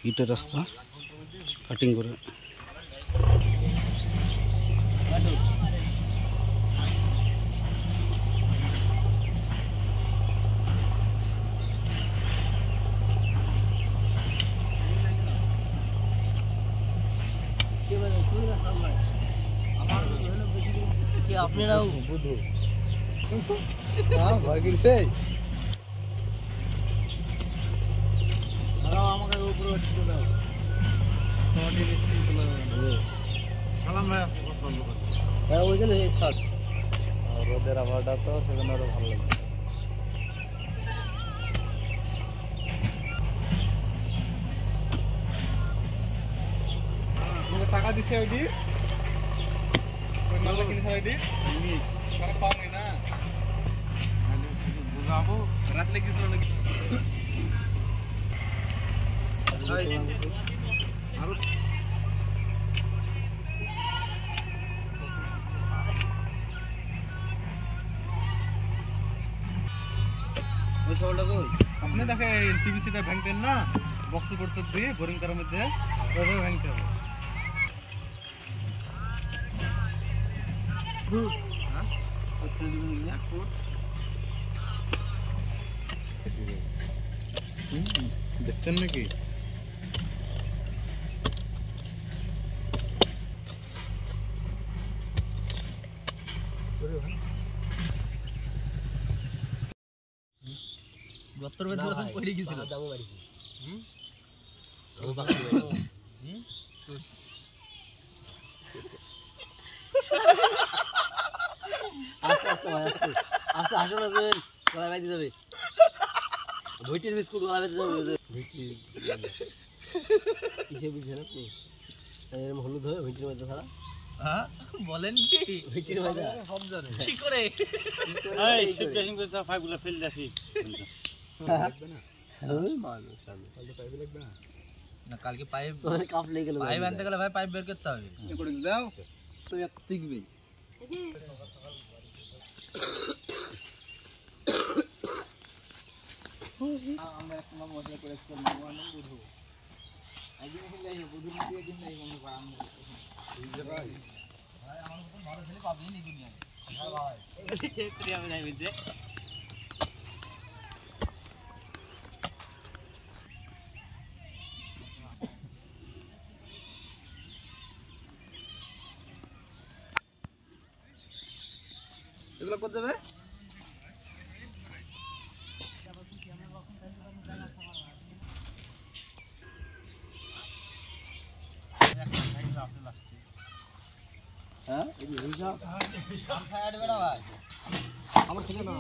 ইটের রাস্তা কাটিং করে আপনারাও বুঝো ভয় কিনছে আমাকে উপরে দাও সালাম ভাই হ্যাঁ ওই জন্য ছাদ রোদের আবহাওয়াটা তো সেজন্য আরো ভালো লাগে টাকা দিচ্ছে ওইটি ওই মালটা কিনেছে ওইটি তারা পাওনি না বুঝাবো রাত লেগেছিল নাকি আরো আপনি দেখে পিভিসিটা ভাঙতেন না বক্স করতে দিয়ে বোরিং করার মধ্যে ওইভাবে ভাঙতে হবে দেখছেন নাকি গত্তর বেদে পড়ে গিয়েছিল দামও বাড়িছে ও বাকি আস্তে আস্তে ভাই আস্তে আস্তে আসুন আসুন গলা বাইতে যাবে ভুইটির বিস্কুট গলা বাইতে যাবে ভুইটি কিসে বুঝছেন আপনি এরকম হলুদ হয়ে ভুইটির মধ্যে ছাড়া হ্যাঁ বলেন কি ভুইটির মধ্যে সব জানে কি করে এই সিপ্রেশন করে সব ফাইবগুলো ফেল দাসি লাগবে না ওই মানুষ সামনে কালকে পাইপ লাগবে না কালকে পাইপ তোর কাপ লেগে গেল পাইপ আনতে গেলে ভাই পাইপ বের করতে হবে কি করে দাও তো এক টিকবে আমরা একটা মজা করে স্কুল মানবো বুঝো একদিন যাই বুধুর মধ্যে একদিন যাই মনে করা আমরা ভাই আমার মতন ভালো ছেলে পাবি না দুনিয়ায় হ্যাঁ ভাই এক্ষুনি আমি যাই বুঝছে এগুলো করতে যাবে হ্যাঁ এই হিসাব সাইড বেড়া ভাই আমার থেকে না